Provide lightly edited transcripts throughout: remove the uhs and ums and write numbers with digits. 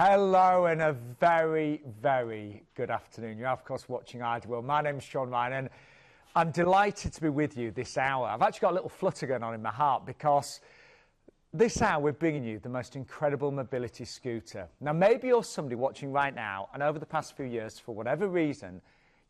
Hello and a very, very good afternoon. You're of course watching Ideal. My name's Sean Ryan and I'm delighted to be with you this hour. I've actually got a little flutter going on in my heart because this hour we're bringing you the most incredible mobility scooter. Now maybe you're somebody watching right now and over the past few years, for whatever reason,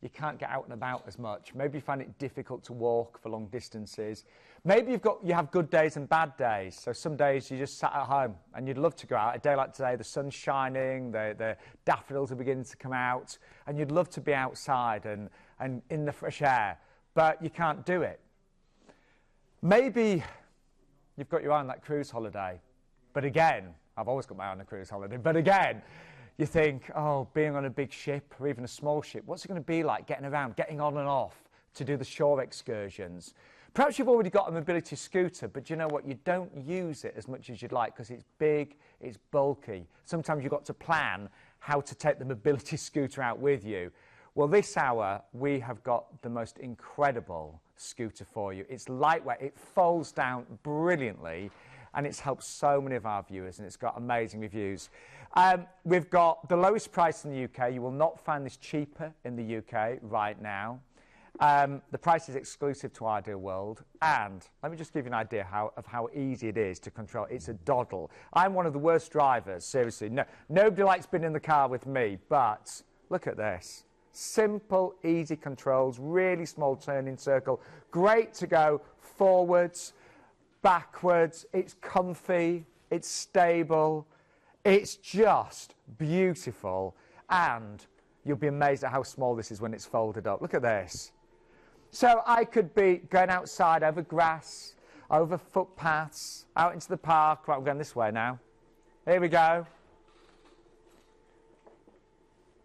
you can't get out and about as much. Maybe you find it difficult to walk for long distances. Maybe you have good days and bad days. So some days you just sat at home and you'd love to go out. A day like today, the sun's shining, the daffodils are beginning to come out, and you'd love to be outside and in the fresh air, but you can't do it. Maybe you've got your eye on that cruise holiday, but again, I've always got my eye on a cruise holiday, but again, you think, oh, being on a big ship or even a small ship, what's it going to be like getting around, getting on and off to do the shore excursions? Perhaps you've already got a mobility scooter, but you know what? You don't use it as much as you'd like because it's big, it's bulky. Sometimes you've got to plan how to take the mobility scooter out with you. Well, this hour, we have got the most incredible scooter for you. It's lightweight, it folds down brilliantly, and it's helped so many of our viewers, and it's got amazing reviews. We've got the lowest price in the UK. You will not find this cheaper in the UK right now. The price is exclusive to Ideal World, and let me just give you an idea of how easy it is to control. It's a doddle. I'm one of the worst drivers, seriously. Nobody likes being in the car with me, but look at this. Simple, easy controls, really small turning circle. Great to go forwards, backwards. It's comfy, it's stable. It's just beautiful, and you'll be amazed at how small this is when it's folded up. Look at this. So I could be going outside over grass, over footpaths, out into the park. Right, we're going this way now. Here we go.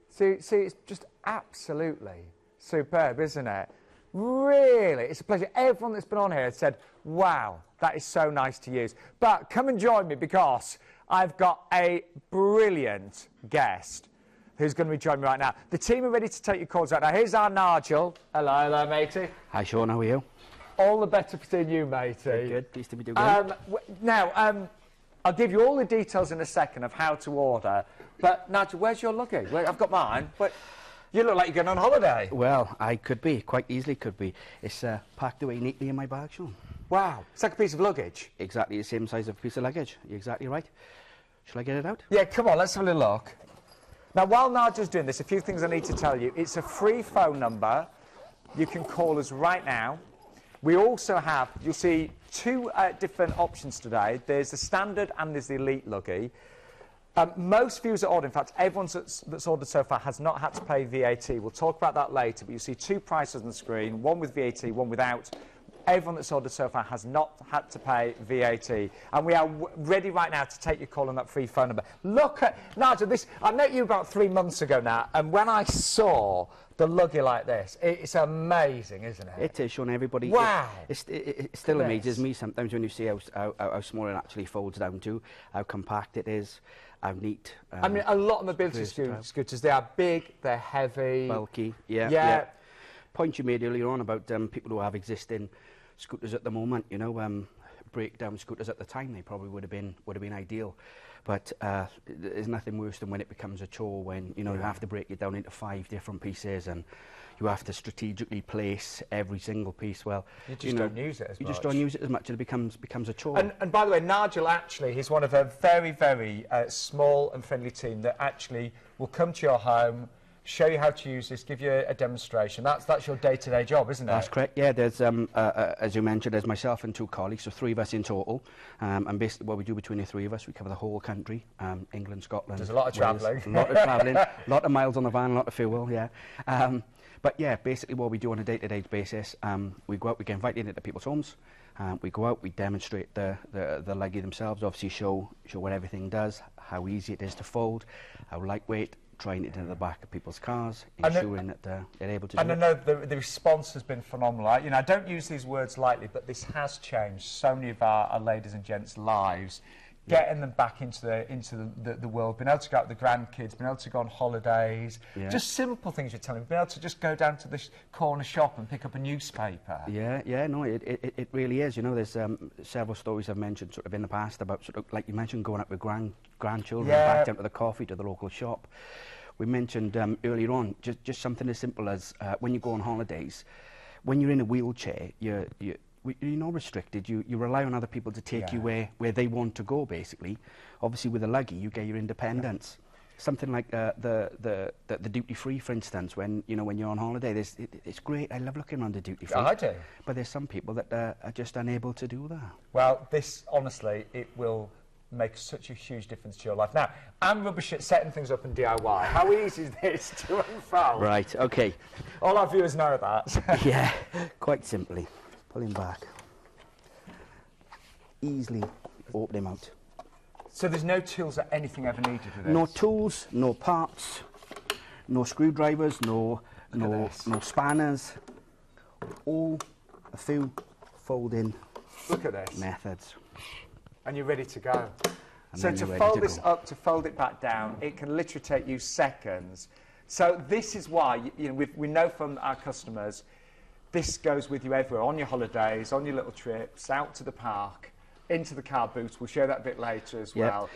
See, it's just absolutely superb, isn't it? Really, it's a pleasure. Everyone that's been on here has said, wow, that is so nice to use. But come and join me because I've got a brilliant guest who's going to be joining me right now. The team are ready to take your calls right now. Here's our Nigel. Hello there, matey. Hi, Sean. How are you? All the better for seeing you, matey. Good. Pleased to be doing good. Now, I'll give you all the details in a second of how to order. But, Nigel, where's your luggage? I've got mine, but you look like you're going on holiday. Well, I could be. Quite easily could be. It's packed away neatly in my bag, Sean. Wow. It's like a piece of luggage. Exactly the same size of a piece of luggage. You're exactly right. Shall I get it out? Yeah, come on, let's have a little look. Now, while Nigel's doing this, a few things I need to tell you. It's a free phone number. You can call us right now. We also have, you'll see, two different options today. There's the standard and there's the elite Luggy. Most viewers that order, in fact, everyone that's ordered so far has not had to pay VAT. We'll talk about that later, but you see two prices on the screen, one with VAT, one without. Everyone that's ordered so far has not had to pay VAT. And we are ready right now to take your call on that free phone number. Look at, Nigel, this, I met you about 3 months ago now, and when I saw the Luggy like this, it's amazing, isn't it? It is, Sean. Everybody. Wow. It still amazes me sometimes when you see how small it actually folds down to, how compact it is, how neat. I mean, a lot of mobility scooters, they are big, they're heavy. Bulky, yeah. Point you made earlier on about people who have existing scooters at the moment, you know, breakdown scooters at the time, they probably would have been ideal, but there's nothing worse than when it becomes a chore, when you know you have to break it down into 5 different pieces and you have to strategically place every single piece. Well, you just don't use it as much. You just don't use it as much, and it becomes a chore. And by the way, Nigel actually, he's one of a very, very small and friendly team that actually will come to your home, show you how to use this, give you a demonstration. That's your day-to-day job, isn't it? That's correct, yeah. There's, as you mentioned, there's myself and 2 colleagues, so 3 of us in total. And basically what we do between the 3 of us, we cover the whole country, England, Scotland. There's a lot of travelling. A lot of travelling, a lot of miles on the van, a lot of fuel, yeah. But yeah, basically what we do on a day-to-day basis, we go out, we get invited into people's homes. We go out, we demonstrate the Luggy themselves, obviously show what everything does, how easy it is to fold, how lightweight, trying it into the back of people's cars, ensuring that they're able to do it. And I know the response has been phenomenal. You know, I don't use these words lightly, but this has changed so many of our ladies and gents' lives. getting them back into the world, being able to go out with the grandkids, being able to go on holidays, just simple things you're telling me, being able to just go down to this corner shop and pick up a newspaper. No, it really is. You know, there's several stories I've mentioned sort of in the past about sort of, like you mentioned, going out with grandchildren, back down to the coffee, to the local shop. We mentioned earlier on, just something as simple as when you go on holidays, when you're in a wheelchair, you're not restricted. You rely on other people to take you where they want to go, basically. Obviously, with a Luggy, you get your independence. Something like the duty free, for instance, when you're on holiday, it's great. I love looking around the duty free. I do. But there's some people that are just unable to do that. Well, this honestly, it will make such a huge difference to your life. Now, I'm rubbish at setting things up in DIY. How easy is this to unfold? Right. Okay. All our viewers know that. Yeah. Quite simply. Pull him back. Easily open him out. So there's no tools or anything ever needed with this? No tools, no parts, no screwdrivers, no spanners. All a few folding Look at this. methods. And you're ready to go. And so to fold this up, to fold it back down, it can literally take you seconds. So this is why, we know from our customers, this goes with you everywhere, on your holidays, on your little trips, out to the park, into the car boot. We'll show that a bit later as well.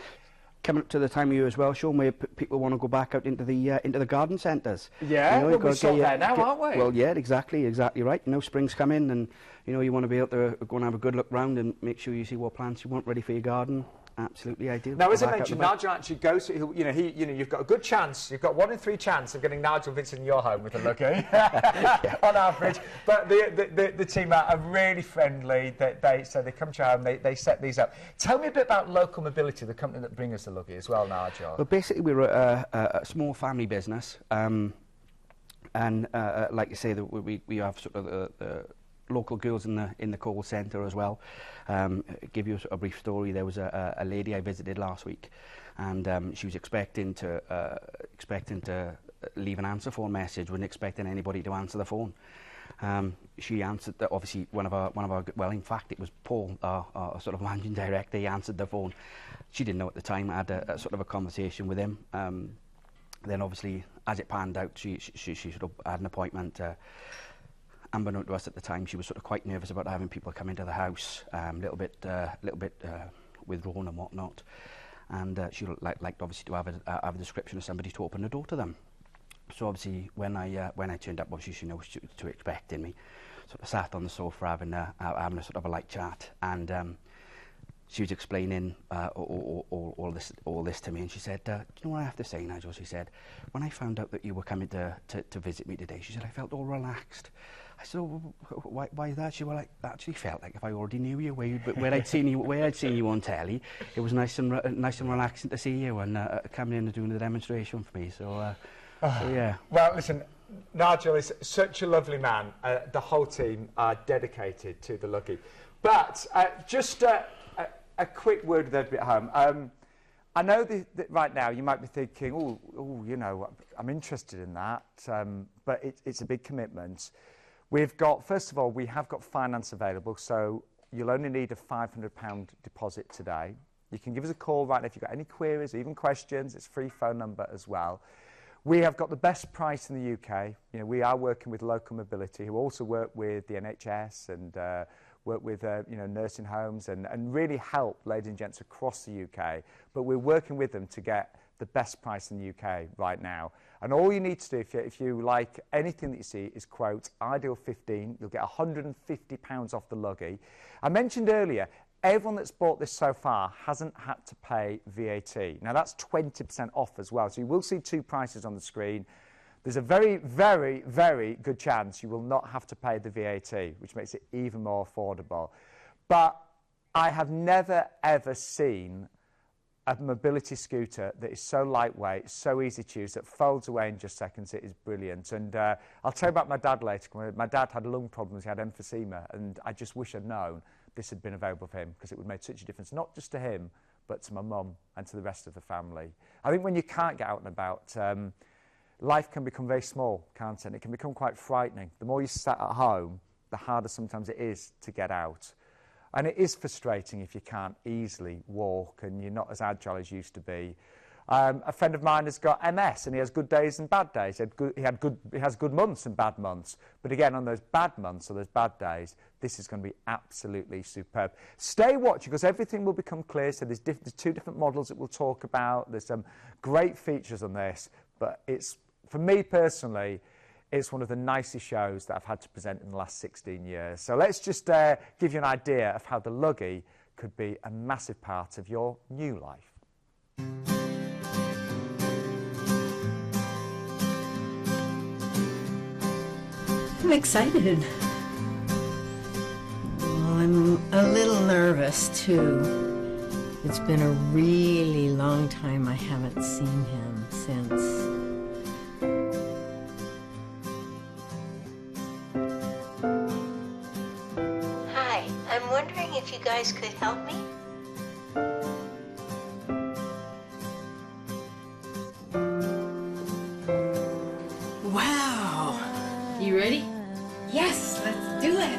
Coming up to the time of year as well, Sean, where people want to go back out into the garden centres. Yeah, we're sort there now, aren't we? Well, yeah, exactly right. Spring's coming, and you want to be able to go and have a good look round and make sure you see what plants you want ready for your garden. Absolutely ideal. Now, as I mentioned, Nigel actually goes to, you've got a good chance, you've got 1 in 3 chance of getting Nigel visiting your home with a Luggy, on average. But the team are really friendly. So they come to your home, they set these up. Tell me a bit about Local Mobility, the company that brings us the Luggy as well, Nigel. Well, basically, we're a small family business. And like you say, we have sort of the local girls in the call centre as well. Give you a brief story. There was a lady I visited last week, and she was expecting to leave an answer phone message, wasn't expecting anybody to answer the phone. She answered, obviously, one of our, well, in fact, it was Paul, our sort of managing director. He answered the phone. She didn't know at the time. I had a sort of a conversation with him. Then, obviously, as it panned out, she sort of had an appointment. Unbeknown to us at the time, she was sort of quite nervous about having people come into the house, a little bit withdrawn and whatnot. And she liked obviously to have a description of somebody to open the door to them. So obviously, when I turned up, obviously she knows to expecting me. Sort of sat on the sofa having a sort of a light chat, and she was explaining all this to me, and she said, "Do you know what I have to say, Nigel?" She said, "When I found out that you were coming to visit me today," she said, "I felt all relaxed." I said, "Oh, why is that?" She was like, "I actually felt like if I already knew you, where I'd seen you on telly, it was nice and relaxing to see you and coming in and doing the demonstration for me." So yeah. Well, listen, Nigel is such a lovely man. The whole team are dedicated to the Luggy. But just a quick word with everybody at home. I know that right now you might be thinking, oh, I'm interested in that, but it's a big commitment. First of all, we have got finance available, so you'll only need a £500 deposit today. You can give us a call right now if you've got any queries, even questions. It's a free phone number as well. We have got the best price in the UK. We are working with Local Mobility, who also work with the NHS and work with nursing homes and really help ladies and gents across the UK. But we're working with them to get the best price in the UK right now. And all you need to do, if you like anything that you see, is quote Ideal15. You'll get £150 off the Luggy. I mentioned earlier, everyone that's bought this so far hasn't had to pay VAT. Now, that's 20% off as well. So you will see 2 prices on the screen. There's a very, very, very good chance you will not have to pay the VAT, which makes it even more affordable. But I have never, ever seen a mobility scooter that is so lightweight, so easy to use, that folds away in just seconds. It is brilliant. And I'll tell you about my dad later. My dad had lung problems, he had emphysema, and I just wish I'd known this had been available for him, because it would make such a difference, not just to him, but to my mum and to the rest of the family. I think when you can't get out and about, life can become very small, can't it? And it can become quite frightening. The more you sat at home, the harder sometimes it is to get out. And it is frustrating if you can't easily walk and you're not as agile as you used to be. A friend of mine has got MS and he has good days and bad days. He has good months and bad months. But again, on those bad months or those bad days, this is going to be absolutely superb. Stay watching because everything will become clear. So there's 2 different models that we'll talk about. There's some great features on this. But it's, for me personally, it's one of the nicest shows that I've had to present in the last 16 years. So let's just give you an idea of how the Luggy could be a massive part of your new life. I'm excited. Well, I'm a little nervous too. It's been a really long time I haven't seen him since. Hi, I'm wondering if you guys could help me? Wow! You ready? Yes, let's do it!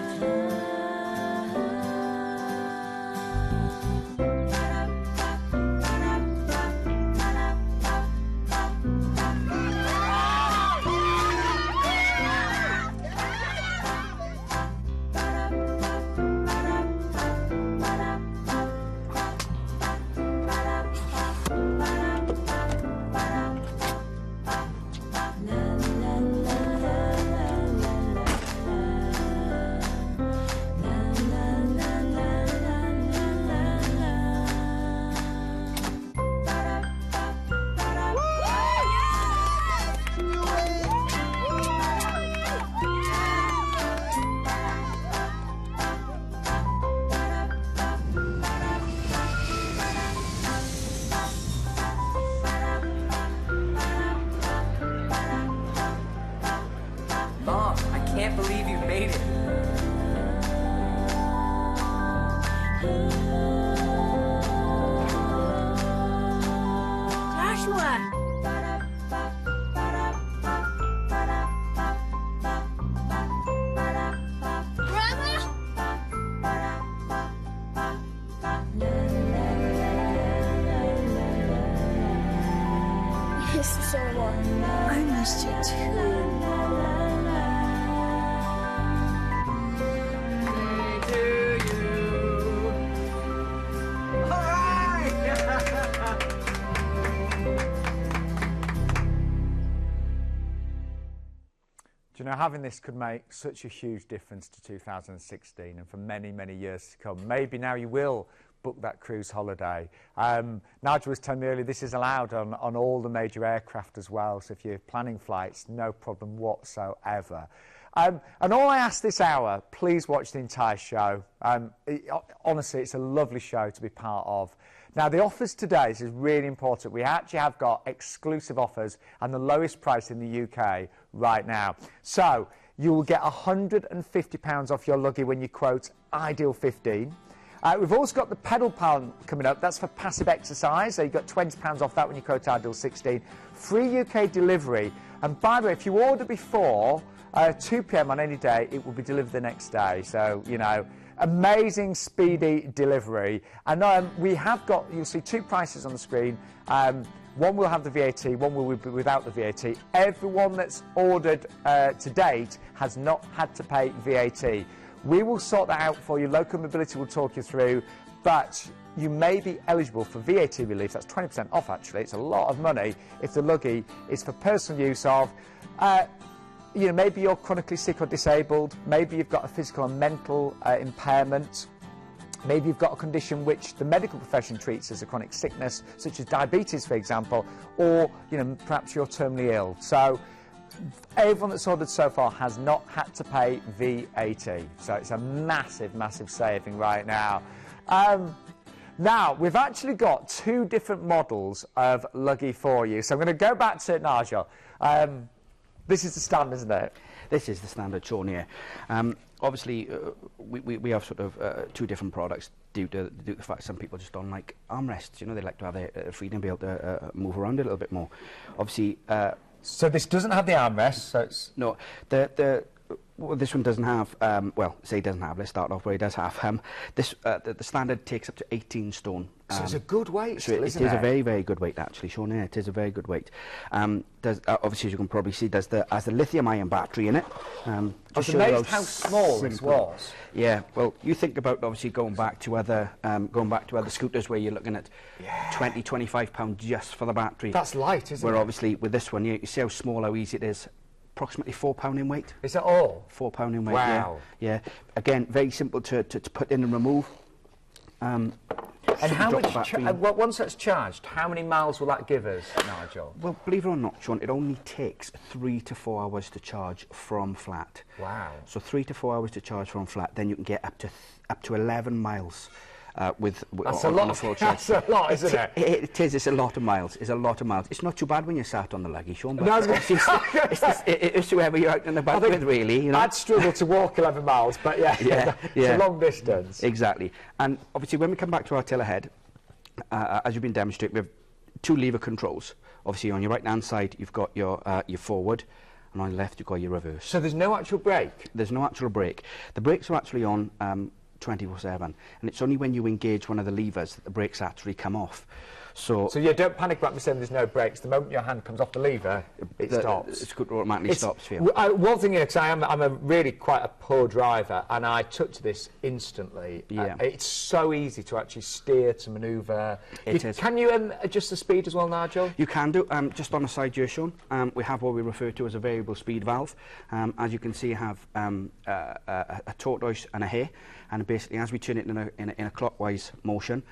Mom, I can't believe you made it. Joshua! I missed you so much. I missed you too. Do you know, having this could make such a huge difference to 2016 and for many, many years to come. Maybe now you will book that cruise holiday. Nigel was telling me earlier this is allowed on all the major aircraft as well, so if you're planning flights, no problem whatsoever. And all I ask this hour, please watch the entire show. Honestly, it's a lovely show to be part of. Now, the offers today, this is really important. We actually have got exclusive offers and the lowest price in the UK right now. So you will get £150 off your Luggy when you quote Ideal 15. We've also got the pedal pound coming up. That's for passive exercise. So you've got £20 off that when you quote Ideal 16. Free UK delivery. And by the way, if you order before 2 p.m. on any day, it will be delivered the next day. So, you know, amazing speedy delivery. And we have got, you'll see 2 prices on the screen. One will have the VAT, one will be without the VAT. Everyone that's ordered to date has not had to pay VAT. We will sort that out for you. Local Mobility will talk you through, but you may be eligible for VAT relief. That's 20% off, actually. It's a lot of money if the Luggy is for personal use of, you know, maybe you're chronically sick or disabled, maybe you've got a physical and mental impairment, maybe you've got a condition which the medical profession treats as a chronic sickness, such as diabetes, for example, or, you know, perhaps you're terminally ill. So everyone that's ordered so far has not had to pay VAT. So it's a massive, massive saving right now. Now, we've actually got 2 different models of Luggy for you. So I'm going to go back to Nigel. This is the standard, isn't it? This is the standard shown here. Obviously, we have sort of 2 different products due to the fact some people just don't like armrests. You know, they like to have their freedom, be able to move around a little bit more. Obviously, so this doesn't have the armrest. So it's no. Well, this one doesn't have, well, say it doesn't have, let's start off where it does have. The standard takes up to 18 stone. So it's a good weight so still, isn't it? It is a very, very good weight, actually, Sean. Yeah, it is a very good weight. Obviously, as you can probably see, has the lithium-ion battery in it. I was amazed how small this was. Yeah, well, you think about, obviously, going back to other scooters where you're looking at 20, 25 pounds just for the battery. That's light, isn't it? Where obviously, with this one, you see how small, how easy it is. Approximately £4 in weight. Is that all? £4 in weight. Wow. Yeah. Again, very simple to put in and remove. And how much? Once that's charged, how many miles will that give us, Nigel? Well, believe it or not, Sean, it only takes 3 to 4 hours to charge from flat. Wow. So 3 to 4 hours to charge from flat, then you can get up to 11 miles. That's a lot. That's a lot, isn't it? It is. It's a lot of miles. It's a lot of miles. It's not too bad when you're sat on the Luggy, Sean. But no, it's whoever you're out and about with, really. You know? I'd struggle to walk 11 miles, but it's a long distance. Exactly. And obviously, when we come back to our tiller head, as you've been demonstrating, we have 2 lever controls. Obviously, on your right-hand side, you've got your forward, and on your left, you've got your reverse. So there's no actual brake? There's no actual brake. The brakes are actually on 24/7, and it's only when you engage one of the levers that the brakes actually come off. So yeah, don't panic about me saying there's no brakes. The moment your hand comes off the lever, it stops. The scooter automatically stops for you. One thing is, I'm a really quite a poor driver, and I took to this instantly. Yeah. It's so easy to actually steer, to manoeuvre. It is. Can you adjust the speed as well, Nigel? You can do. Just on the side here, Sean, we have what we refer to as a variable speed valve. As you can see, you have a tortoise and a hare, and basically, as we turn it in a clockwise motion,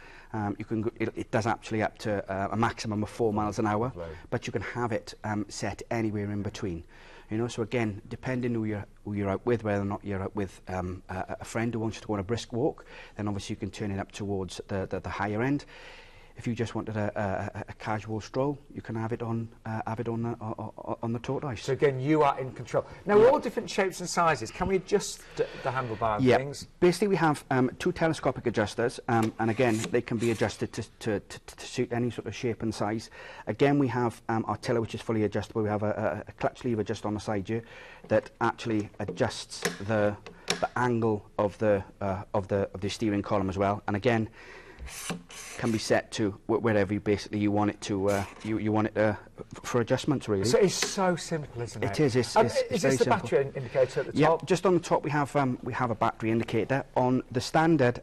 you can go, it does actually up to a maximum of 4 miles an hour, but you can have it set anywhere in between. You know, so again, depending who you're out with, whether or not you're out with a friend who wants you to go on a brisk walk, then obviously you can turn it up towards the higher end. If you just wanted a casual stroll, you can have it on the tortoise. So again, you are in control. Now, we're all different shapes and sizes. Can we adjust the handlebar things? Basically, we have 2 telescopic adjusters, and again, they can be adjusted to suit any sort of shape and size. Again, we have our tiller, which is fully adjustable. We have a clutch lever just on the side here that actually adjusts the angle of the steering column as well. And again, can be set to wherever you want it to you want it for adjustments, really. So it's so simple, isn't it? It is. It's is this the battery indicator at the top? Yeah, just on the top we have a battery indicator. On the standard,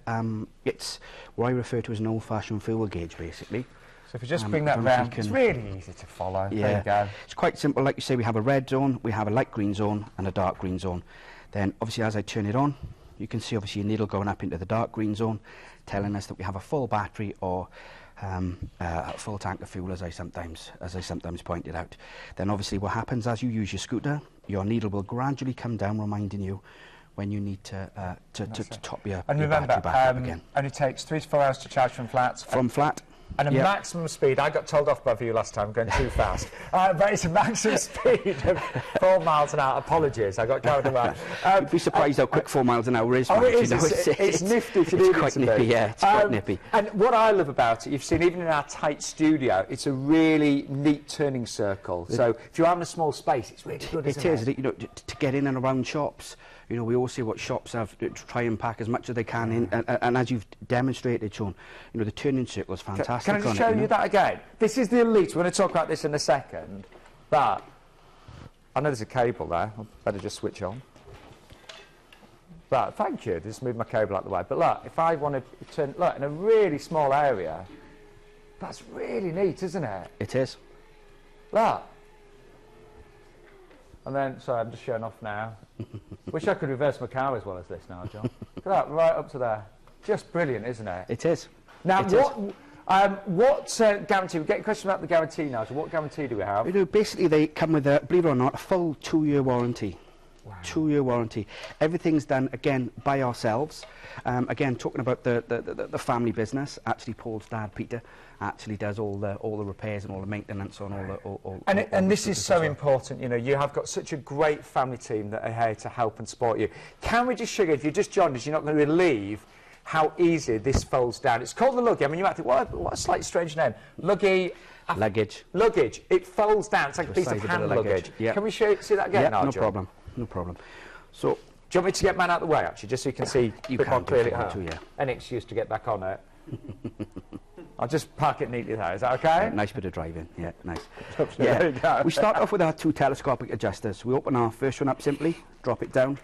it's what I refer to as an old-fashioned fuel gauge, basically. So if you just bring that round, it's really easy to follow. Yeah. There you go. It's quite simple. Like you say, we have a red zone, we have a light green zone, and a dark green zone. Then, obviously, as I turn it on, you can see obviously a needle going up into the dark green zone, telling us that we have a full battery or a full tank of fuel, as I sometimes pointed out. Then obviously what happens as you use your scooter, your needle will gradually come down, reminding you when you need to top your battery back up again. And it takes 3 to 4 hours to charge from flat. From flat. And a maximum speed, I got told off by you last time, going too fast, but it's a maximum speed of 4 miles an hour. Apologies, I got carried away. You'd be surprised how quick 4 miles an hour is. Oh, it is. It's nifty to do. It's quite nippy, yeah. It's quite nippy. And what I love about it, you've seen even in our tight studio, it's a really neat turning circle. So if you're having a small space, it's really good, isn't it? It is. You know, to get in and around shops, you know, we all see what shops have to try and pack as much as they can in, and as you've demonstrated, Sean, you know, the turning circle is fantastic. Can I just show you that again? This is the Elite. We're going to talk about this in a second, but I know there's a cable there. I better just switch on. But thank you. Just move my cable out of the way. But look, if I want to turn, look, in a really small area, that's really neat, isn't it? It is. Look. And then, sorry, I'm just showing off now. Wish I could reverse my car as well as this now, John. Look at that, right up to there. Just brilliant, isn't it? It is. Now, what guarantee? We get a question about the guarantee now. So what guarantee do we have? You know, basically, they come with a, believe it or not, a full 2-year warranty. Wow. 2-year warranty. Everything's done, again, by ourselves. Again, talking about the family business, actually Paul's dad, Peter, actually does all the repairs and all the maintenance on all the... And this is so important, you know, you have got such a great family team that are here to help and support you. Can we just show you, if you just joined us, you're not going to believe how easy this folds down. It's called the Luggy. I mean, you might think, what a slightly strange name. Luggy... Luggage. It folds down. It's like a piece of hand luggage. Yep. Can we see that again, Yeah, Nigel? no problem. No problem. So, do you want me to get mine out of the way, actually, just so you can see you a bit more can do if clearly? you want to, yeah. Any excuse to get back on it. I'll just park it neatly there. Is that okay? Nice bit of driving. Yeah, nice. There you go. We start off with our 2 telescopic adjusters. We open our first one up simply, drop it down,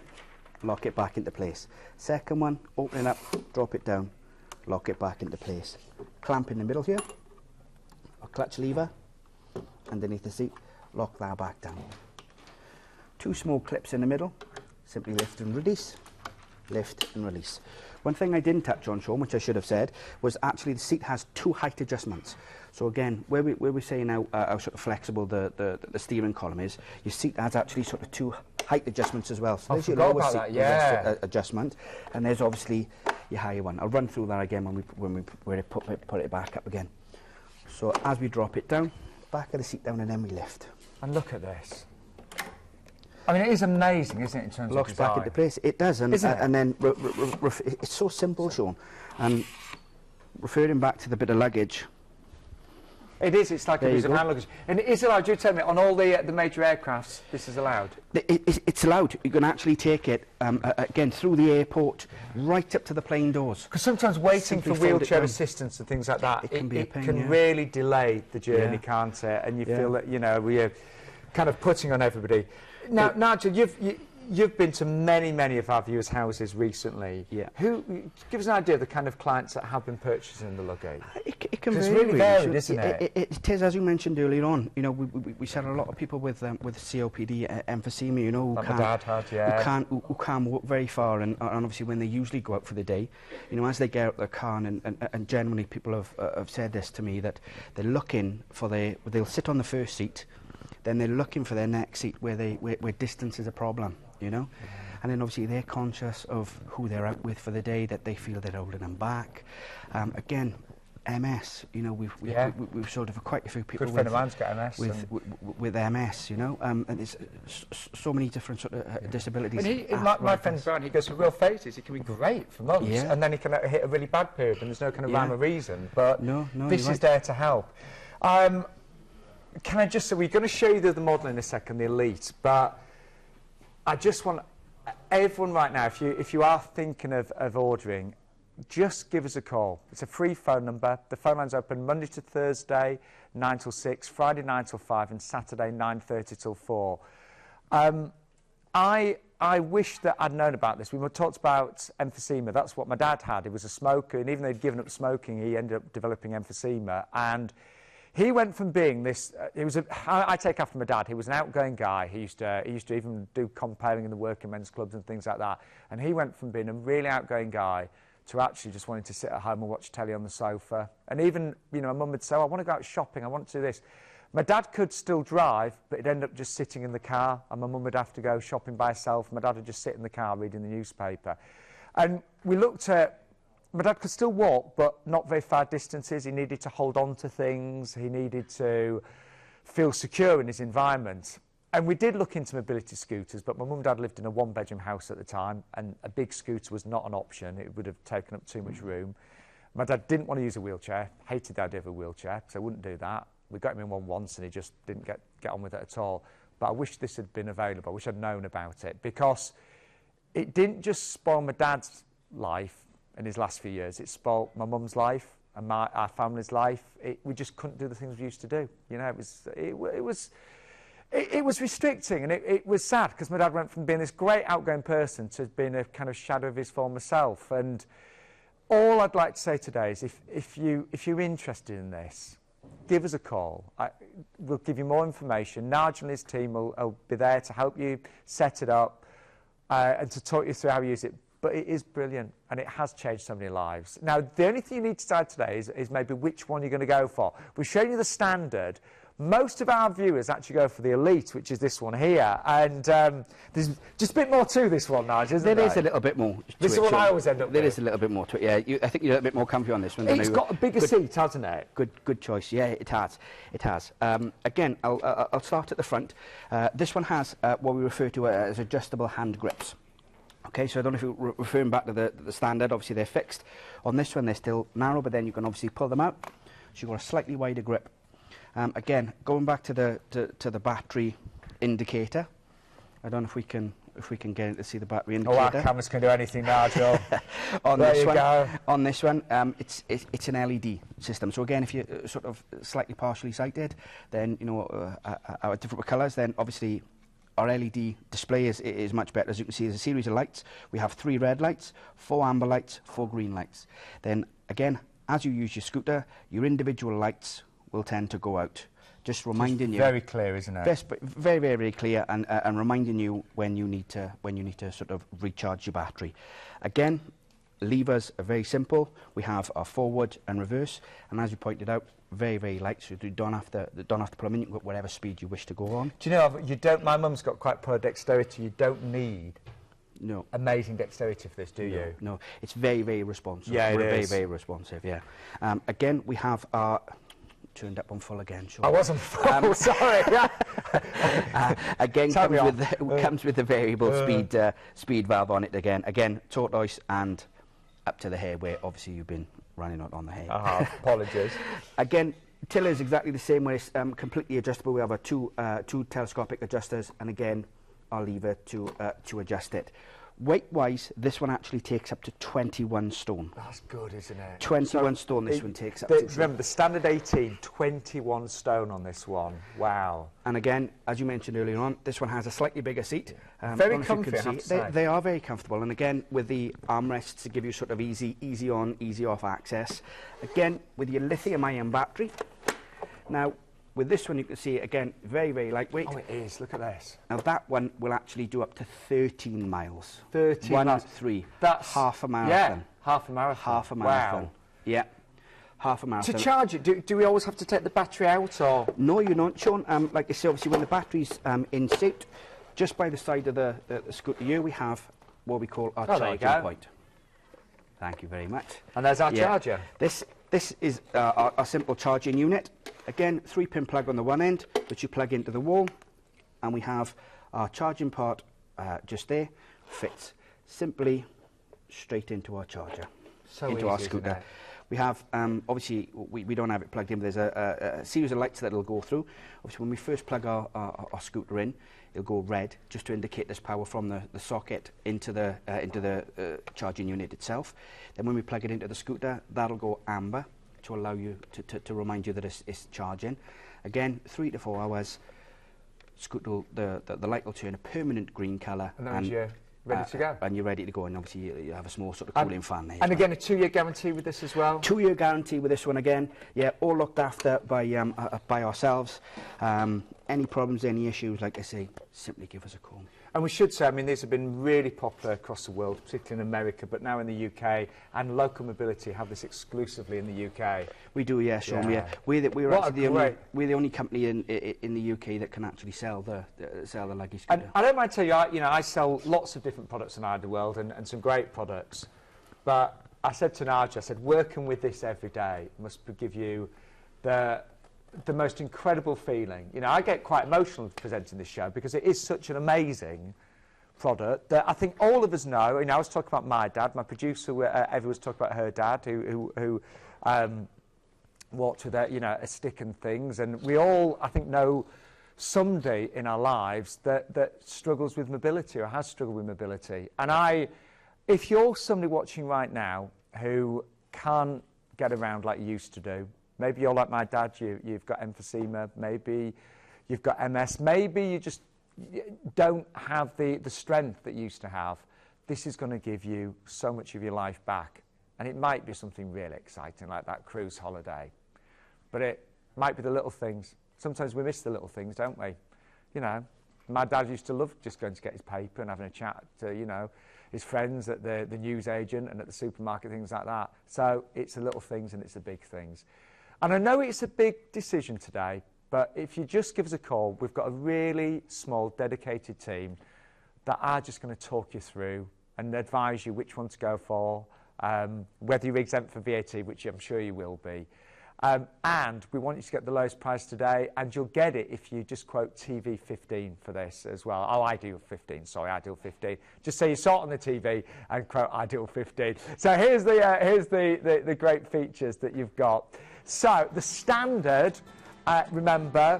lock it back into place. Second one, open it up, drop it down, lock it back into place. Clamp in the middle here, a clutch lever underneath the seat, lock that back down. 2 small clips in the middle, simply lift and release, lift and release. One thing I didn't touch on, Sean, which I should have said, was actually the seat has 2 height adjustments. So again, where we say now how sort of flexible the steering column is, your seat has actually sort of 2 height adjustments as well. So there's your lower seat adjustment, and there's obviously your higher one. I'll run through that again when we put it back up again. So as we drop it down, back of the seat down, and then we lift. And look at this. I mean, it is amazing, isn't it, in terms Locks of design? back into place. It does, and then it's so simple, Sean. And referring back to the bit of luggage. It is. It's like a piece of hand luggage. And it is allowed. You tell me, on all the major aircrafts, this is allowed. It's allowed. You can actually take it again through the airport, right up to the plane doors. Because sometimes waiting for wheelchair assistance and things like that, it can really delay the journey, can't it? And you feel that we're kind of putting on everybody. Now, Nigel, you've been to many of our viewers' houses recently. Yeah. Give us an idea of the kind of clients that have been purchasing the Luggy. It can vary. It's really varied, isn't it? It is, as you mentioned earlier on. We said a lot of people with COPD, emphysema, who can't walk very far, and obviously when they usually go out for the day, as they get out their car, and generally people have said this to me, that they're looking for they'll sit on the first seat, then they're looking for their next seat where distance is a problem, and then obviously they're conscious of who they're out with for the day, that they feel they're holding them back. Again, MS, we've sort of quite a few people Good friend of mine's got MS with MS, and it's so many different sort of disabilities. My friend Brian, he goes through real phases. It can be great for months, and then he can hit a really bad period, and there's no kind of rhyme or reason. But this is there to help. Can I just say, we're going to show you the model in a second, the Elite, but I just want everyone right now, if you are thinking of ordering, just give us a call. It's a free phone number. The phone line's open Monday to Thursday, 9 till 6, Friday 9 till 5, and Saturday 9:30 till 4. I wish that I'd known about this. We talked about emphysema. That's what my dad had. He was a smoker, and even though he'd given up smoking, he ended up developing emphysema. And he went from being this. I take after my dad. He was an outgoing guy. He used to even do comparing in the working men's clubs and things like that. And he went from being a really outgoing guy to actually just wanting to sit at home and watch telly on the sofa. And even, my mum would say, I want to go out shopping. I want to do this. My dad could still drive, but he'd end up just sitting in the car, and my mum would have to go shopping by herself. My dad would just sit in the car reading the newspaper. And we looked at. My dad could still walk, but not very far distances. He needed to hold on to things. He needed to feel secure in his environment. And we did look into mobility scooters, but my mum and dad lived in a 1-bedroom house at the time, and a big scooter was not an option. It would have taken up too much room. My dad didn't want to use a wheelchair, hated the idea of a wheelchair, so wouldn't do that. We got him in one once, and he just didn't get on with it at all. But I wish this had been available. I wish I'd known about it, because it didn't just spoil my dad's life in his last few years. It spoilt my mum's life and our family's life. We just couldn't do the things we used to do. It was restricting, and it was sad, because my dad went from being this great outgoing person to being a kind of shadow of his former self. And all I'd like to say today is, if you're interested in this, give us a call. We'll give you more information. Nigel and his team will be there to help you set it up and to talk you through how you use it. But it is brilliant, and it has changed so many lives. Now, the only thing you need to decide today is maybe which one you're going to go for. We've shown you the standard. Most of our viewers actually go for the Elite, which is this one here. And there's just a bit more to this one, Nigel, isn't there? There is a little bit more to this is what I always end up with. There is a little bit more to it, yeah. I think you're a bit more comfy on this one. It's got a bigger seat, hasn't it? Good choice, yeah, it has. Again, I'll start at the front. This one has what we refer to as adjustable hand grips. Okay, so I don't know if you're referring back to the standard. Obviously they're fixed. On this one they're still narrow, but then you can obviously pull them out, so you've got a slightly wider grip. Again, going back to the battery indicator, I don't know if we can if we can get it to see the battery Oh, indicator. our cameras can do anything now, Joel. on There this you one, go. on this one, it's an LED system. So again, if you're sort of slightly partially sighted, then you know our different colours. Then obviously our LED display is much better. As you can see, there's a series of lights. We have 3 red lights, 4 amber lights, 4 green lights. Then again, as you use your scooter, your individual lights will tend to go out. Just reminding you. Very clear, isn't it? Very, very, very clear, and reminding you when you need to sort of recharge your battery. Again, levers are very simple. We have our forward and reverse, and as you pointed out, very, very light. So you don't have to put them in. You can go at whatever speed you wish to go on. Do you know? You don't. My mum's got quite poor dexterity. You don't need amazing dexterity for this, do you? No, it's very, very responsive. Yeah, We're it very, is. very responsive. Yeah. Again, we have our turned up on full again. Sure. I wasn't full. Sorry. Again, Tell me comes with the variable speed valve on it. Again, tortoise and up to the hair, where obviously you've been running on the hair. Apologies. Again, tiller is exactly the same, where it's completely adjustable. We have our two telescopic adjusters, and again, our lever to adjust it. Weight-wise, this one actually takes up to 21 stone. That's good, isn't it? 21 stone this one takes up to. Remember, the standard 18, 21 stone on this one. Wow. And again, as you mentioned earlier on, this one has a slightly bigger seat. Very comfy, I have to say. They are very comfortable. And again, with the armrests to give you sort of easy on, easy off access. Again, with your lithium-ion battery. Now, with this one, you can see, again, very, very lightweight. Oh, it is. Look at this. Now, that one will actually do up to 13 miles. 13 miles. miles. 3. That's half a marathon. Yeah, half a marathon. Half a marathon. Wow. Yeah, half a marathon. To charge it, do we always have to take the battery out, or...? No, you don't, Sean. Like I say, obviously, when the battery's in suit, just by the side of the scooter here, we have what we call our charging point. Thank you very much. And there's our charger. This is our simple charging unit. Again, 3-pin plug on the one end, which you plug into the wall, and we have our charging part just there. Fits simply straight into our charger, into our scooter. We have, obviously, we don't have it plugged in, but there's a series of lights that it'll go through. Obviously, when we first plug our scooter in, it'll go red, just to indicate there's power from the socket into the charging unit itself. Then when we plug it into the scooter, that'll go amber to allow you to remind you that it's charging. Again, 3 to 4 hours, scooter, the light will turn a permanent green colour. And you're ready to go. And you're ready to go, and obviously you have a small sort of cooling fan there. And again, a 2-year guarantee with this as well? 2-year guarantee with this one again. Yeah, all looked after by ourselves. Any problems, any issues, like I say, simply give us a call. And we should say, I mean, these have been really popular across the world, particularly in America, but now in the UK, and Local Mobility have this exclusively in the UK. We do, yeah, Sean. Yeah. We're the only company in the UK that can actually sell the Luggy scooter. And I don't mind telling you, I sell lots of different products in the world and some great products. But I said to Naja, I said, working with this every day must give you the most incredible feeling. You know, I get quite emotional presenting this show because it is such an amazing product that I think all of us know. You know, I was talking about my dad, my producer, Evie was talking about her dad, who walked with a stick and things, and we all, I think, know somebody in our lives that struggles with mobility or has struggled with mobility. And if you're somebody watching right now who can't get around like you used to do, maybe you're like my dad, you've got emphysema, maybe you've got MS, maybe you just don't have the strength that you used to have, this is going to give you so much of your life back. And it might be something really exciting like that cruise holiday. But it might be the little things. Sometimes we miss the little things, don't we? You know, my dad used to love just going to get his paper and having a chat to, his friends at the news agent and at the supermarket, things like that. So it's the little things and it's the big things. And I know it's a big decision today, but if you just give us a call, we've got a really small, dedicated team that are just going to talk you through and advise you which one to go for, whether you're exempt for VAT, which I'm sure you will be. And we want you to get the lowest price today, and you'll get it if you just quote TV 15 for this as well. Oh, Ideal 15, sorry, Ideal 15. Just say you saw it on the TV and quote Ideal 15. So here's the great features that you've got. So the standard, remember,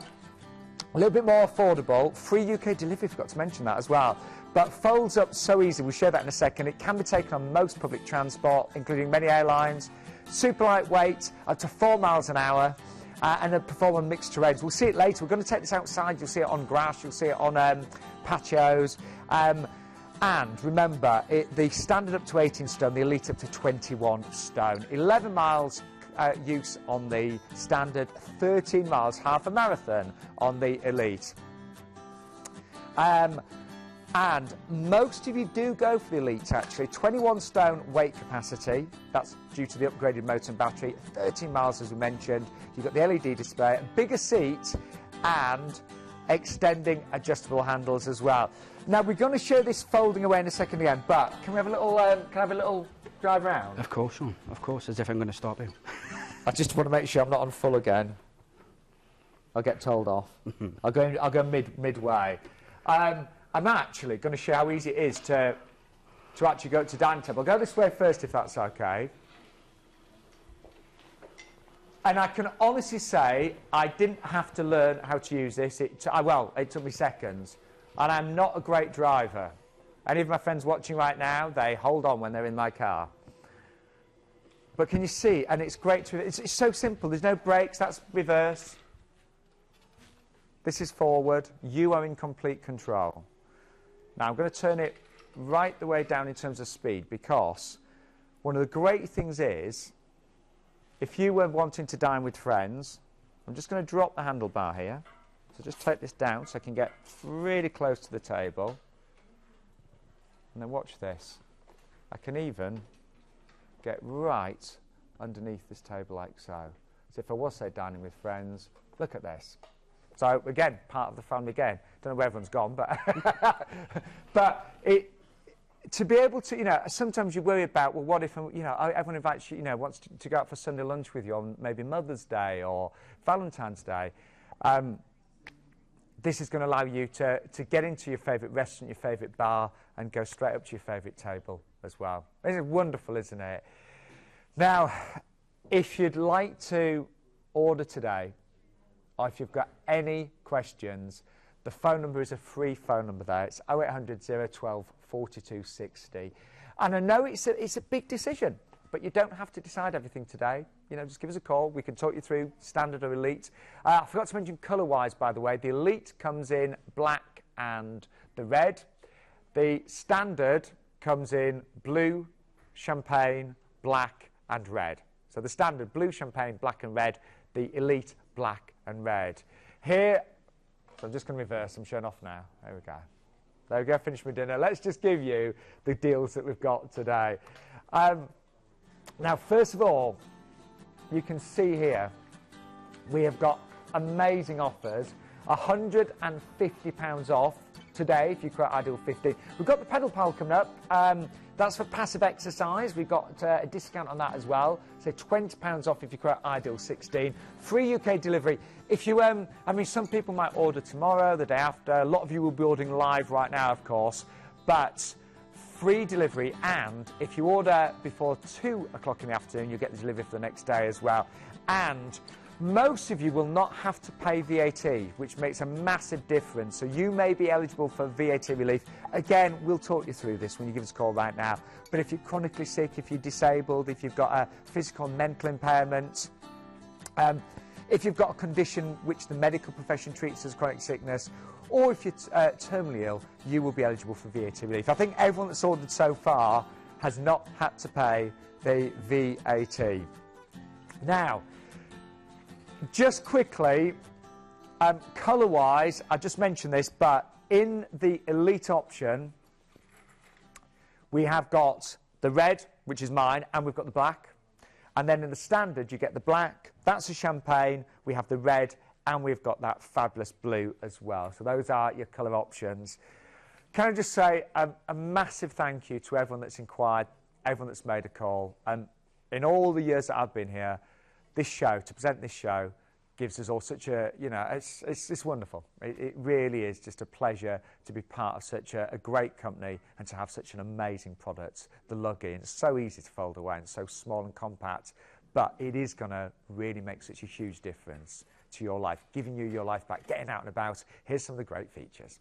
a little bit more affordable, free UK delivery, forgot to mention that as well. but folds up so easy. We'll show that in a second. It can be taken on most public transport, including many airlines. Super lightweight, up to 4 miles an hour, and it perform on mixed terrains. We'll see it later. We're going to take this outside. You'll see it on grass. You'll see it on patios. And remember, the standard up to 18 stone, the elite up to 21 stone. 11 miles use on the standard, 13 miles, half a marathon on the elite. And most of you do go for the elite, actually. 21 stone weight capacity. That's due to the upgraded motor and battery. 13 miles, as we mentioned. You've got the LED display, a bigger seat, and extending adjustable handles as well. Now, we're going to show this folding away in a second again, but can we have a little, can I have a little drive around? Of course, Sean. Of course, as if I'm going to stop you. I just want to make sure I'm not on full again. I'll get told off. I'll go midway. I'm actually going to show how easy it is to actually go to dining table. I'll go this way first, if that's okay. And I can honestly say I didn't have to learn how to use this. It took me seconds. And I'm not a great driver. Any of my friends watching right now, they hold on when they're in my car. But can you see? And it's great to... It's so simple. There's no brakes. That's reverse. This is forward. You are in complete control. Now, I'm going to turn it right the way down in terms of speed, because one of the great things is, if you were wanting to dine with friends, I'm just going to drop the handlebar here. So just take this down so I can get really close to the table. And then watch this. I can even get right underneath this table like so. So if I was, say, dining with friends, look at this. So again, part of the family again. Don't know where everyone's gone, but but to be able to, you know, sometimes you worry about, well, what if, you know, everyone invites you, you know, wants to go out for Sunday lunch with you on maybe Mother's Day or Valentine's Day. This is going to allow you to get into your favourite restaurant, your favourite bar, and go straight up to your favourite table as well. This is wonderful, isn't it? Now, if you'd like to order today, or if you've got any questions, the phone number is a free phone number there. It's 0800 012 42 60. And I know it's a big decision, but you don't have to decide everything today. You know, just give us a call. We can talk you through standard or elite. I forgot to mention colour-wise, by the way. The elite comes in black and the red. The standard comes in blue, champagne, black and red. So the standard, blue, champagne, black and red. The elite, black and red. Here, so I'm just going to reverse. I'm showing off now. There we go. There we go, finish my dinner. Let's just give you the deals that we've got today. Now, first of all, you can see here, we have got amazing offers. £150 off today if you quote Ideal 50. We've got the pedal pal coming up. That's for passive exercise. We've got a discount on that as well. So £20 off if you quote Ideal 16. Free UK delivery. If you, I mean, some people might order tomorrow, the day after. A lot of you will be ordering live right now, of course. But free delivery, and if you order before 2 o'clock in the afternoon, you get the delivery for the next day as well. And most of you will not have to pay VAT, which makes a massive difference. So you may be eligible for VAT relief. Again, we'll talk you through this when you give us a call right now. But if you're chronically sick, if you're disabled, if you've got a physical and mental impairment, if you've got a condition which the medical profession treats as chronic sickness, or if you're terminally ill, you will be eligible for VAT relief. I think everyone that's ordered so far has not had to pay the VAT. Now, just quickly, colour-wise, I just mentioned this, but in the elite option, we have got the red, which is mine, and we've got the black. And then in the standard, you get the black. That's a champagne. We have the red, and we've got that fabulous blue as well. So those are your colour options. Can I just say a massive thank you to everyone that's inquired, everyone that's made a call. And in all the years that I've been here, this show, to present this show, gives us all such a, you know, it's wonderful. It really is just a pleasure to be part of such a great company and to have such an amazing product, the Luggy. And it's so easy to fold away and so small and compact, but it is going to really make such a huge difference to your life, giving you your life back, getting out and about. Here's some of the great features.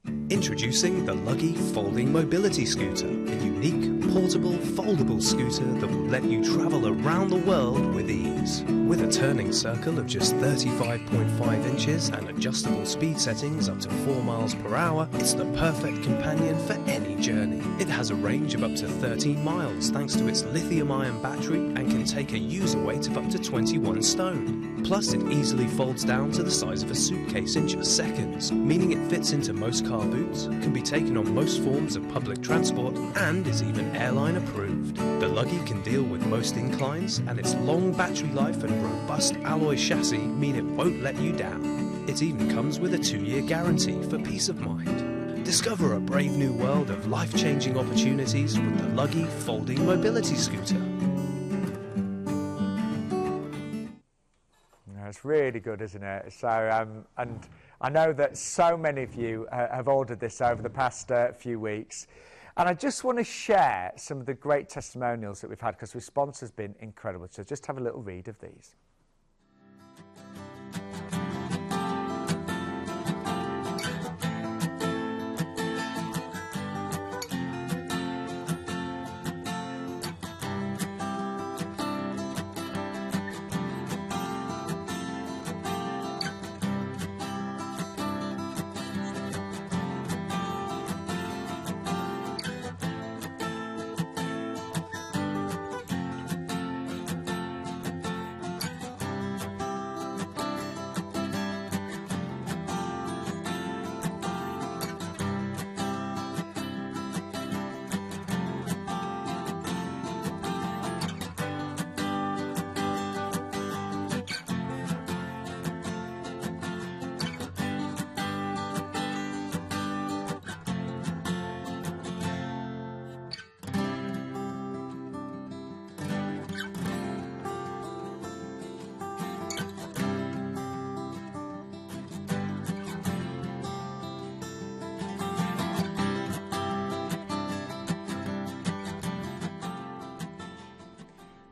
Introducing the Luggy Folding Mobility Scooter, a unique, portable, foldable scooter that will let you travel around the world with ease. With a turning circle of just 35.5 inches and adjustable speed settings up to 4 miles per hour, it's the perfect companion for any journey. It has a range of up to 13 miles thanks to its lithium-ion battery and can take a user weight of up to 21 stone. Plus, it easily folds down to the size of a suitcase in just seconds, meaning it fits into most car boots, can be taken on most forms of public transport, and is even airline approved. The Luggy can deal with most inclines, and its long battery life and robust alloy chassis mean it won't let you down. It even comes with a 2-year guarantee for peace of mind. Discover a brave new world of life-changing opportunities with the Luggy Folding Mobility Scooter. It's really good, isn't it? So, and I know that so many of you have ordered this over the past few weeks. And I just want to share some of the great testimonials that we've had because the response has been incredible. So just have a little read of these.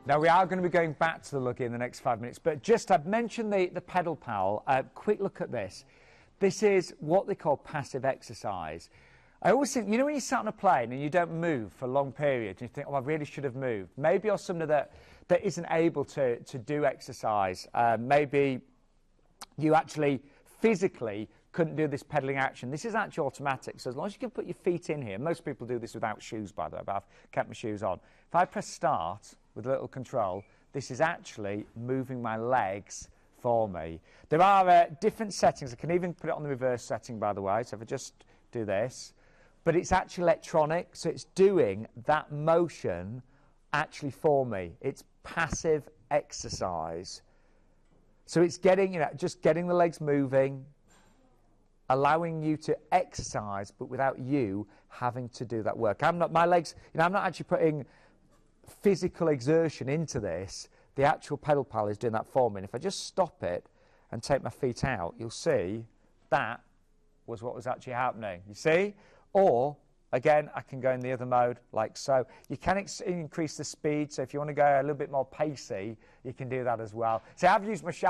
Now, we are going to be going back to the Luggy in the next 5 minutes, but just I've mentioned the pedal pal. Quick look at this. This is what they call passive exercise. I always think, you know when you sat on a plane and you don't move for long periods, and you think, oh, I really should have moved. Maybe you're somebody that isn't able to do exercise. Maybe you actually physically couldn't do this pedalling action. This is actually automatic, so as long as you can put your feet in here, most people do this without shoes, by the way, but I've kept my shoes on. If I press start with a little control, this is actually moving my legs for me. There are different settings. I can even put it on the reverse setting, by the way, so if I just do this, but it's actually electronic, so it's doing that motion actually for me. It's passive exercise. So it's getting, just getting the legs moving, allowing you to exercise, but without you having to do that work. I'm not actually putting physical exertion into this. The actual pedal pal is doing that for me. And if I just stop it and take my feet out, you'll see that was what was actually happening. You see? Or, again, I can go in the other mode like so. You can increase the speed, so if you want to go a little bit more pacey, you can do that as well. So I've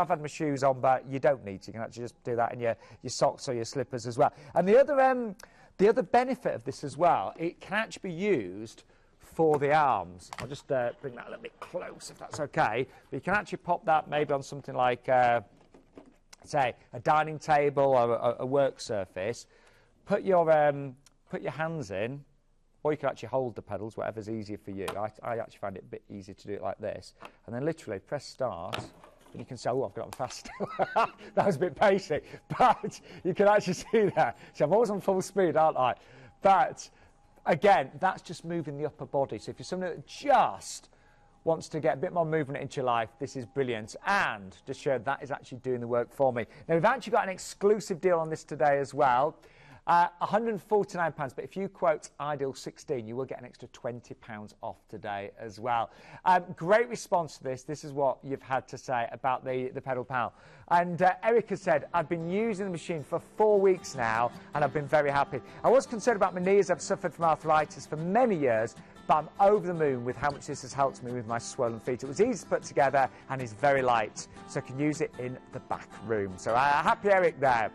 had my shoes on, but you don't need to. You can actually just do that in your socks or your slippers as well. And the other benefit of this as well, it can actually be used for the arms. I'll just bring that a little bit close if that's okay. But you can actually pop that maybe on something like, say, a dining table or a work surface. Put your hands in, or you can actually hold the pedals, whatever's easier for you. I actually find it a bit easier to do it like this. And then literally press start, and you can say, oh, I've got on fast. That was a bit pacey. But you can actually see that. So I'm always on full speed, aren't I? But again, that's just moving the upper body. So if you're somebody that just wants to get a bit more movement into your life, this is brilliant. And just show that is actually doing the work for me. Now, we've actually got an exclusive deal on this today as well. £149, but if you quote Ideal16, you will get an extra £20 off today as well. Great response to this. This is what you've had to say about the pedal pal. And Eric has said, I've been using the machine for 4 weeks now, and I've been very happy. I was concerned about my knees. I've suffered from arthritis for many years, but I'm over the moon with how much this has helped me with my swollen feet. It was easy to put together and is very light, so I can use it in the back room. So happy Eric there.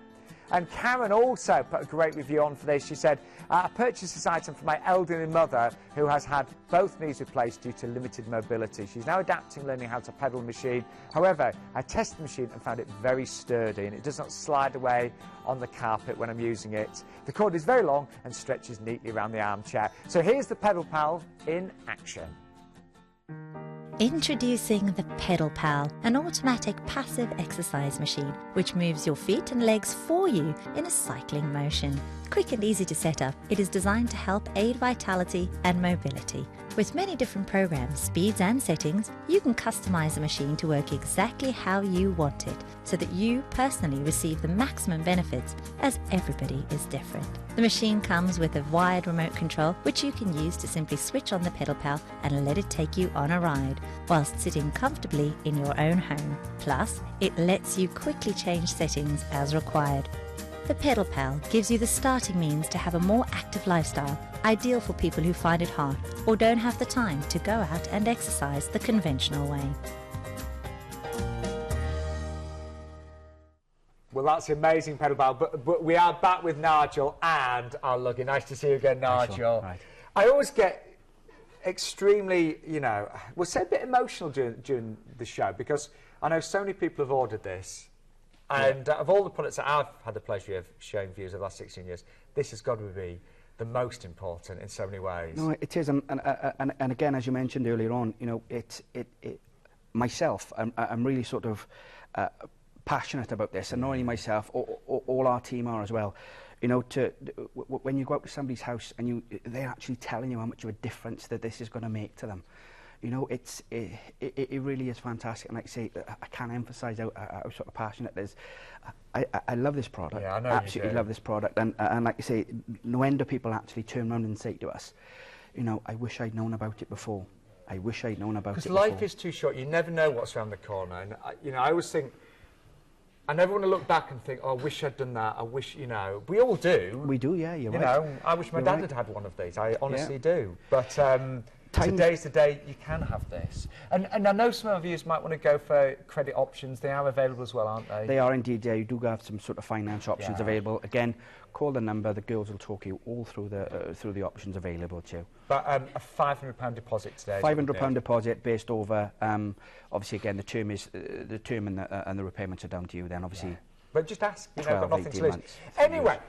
And Karen also put a great review on for this. She said, I purchased this item for my elderly mother who has had both knees replaced due to limited mobility. She's now adapting, learning how to pedal the machine. However, I tested the machine and found it very sturdy and it does not slide away on the carpet when I'm using it. The cord is very long and stretches neatly around the armchair. So here's the Pedal Pal in action. Introducing the Pedal Pal, an automatic passive exercise machine which moves your feet and legs for you in a cycling motion. Quick and easy to set up, it is designed to help aid vitality and mobility. With many different programs, speeds and settings, you can customize the machine to work exactly how you want it, so that you personally receive the maximum benefits, as everybody is different. The machine comes with a wired remote control which you can use to simply switch on the Pedal Pal and let it take you on a ride, whilst sitting comfortably in your own home. Plus, it lets you quickly change settings as required. The Pedal Pal gives you the starting means to have a more active lifestyle, ideal for people who find it hard or don't have the time to go out and exercise the conventional way. Well, that's amazing, Pedal Pal, but we are back with Nigel and our Luggy. Nice to see you again, Nigel. Right. I always get extremely, you know, we'll say a bit emotional during the show, because I know so many people have ordered this. And of all the products that I've had the pleasure of showing viewers over the last 16 years, this has got to be the most important in so many ways. No, it is, and again, as you mentioned earlier on, you know, myself, I'm really sort of passionate about this, and not only myself, all our team are as well. You know, when you go out to somebody's house and they're actually telling you how much of a difference that this is going to make to them. You know, it really is fantastic, and like I say, I can't emphasise how sort of passionate it is. I love this product. Yeah, I know. Absolutely love this product, and like I say, no end of people actually turn around and say to us, you know, I wish I'd known about it before. I wish I'd known about it before. Because life is too short. You never know what's around the corner, and you know, I always think, I never want to look back and think, oh, I wish I'd done that. I wish, you know, we all do. We do, yeah. You're right. You know, I wish my dad had had one of these. I honestly do, but. Today's the day you can have this. And I know some of you might want to go for credit options. They are available as well, aren't they? They are indeed, yeah. You do have some sort of finance options available. Again, call the number. The girls will talk you all through the options available to you. But a £500 deposit today. £500 deposit based over, obviously, again, the term and the repayments are down to you then, obviously. Yeah. But just ask, you know, I've got nothing to lose. Months. Anyway.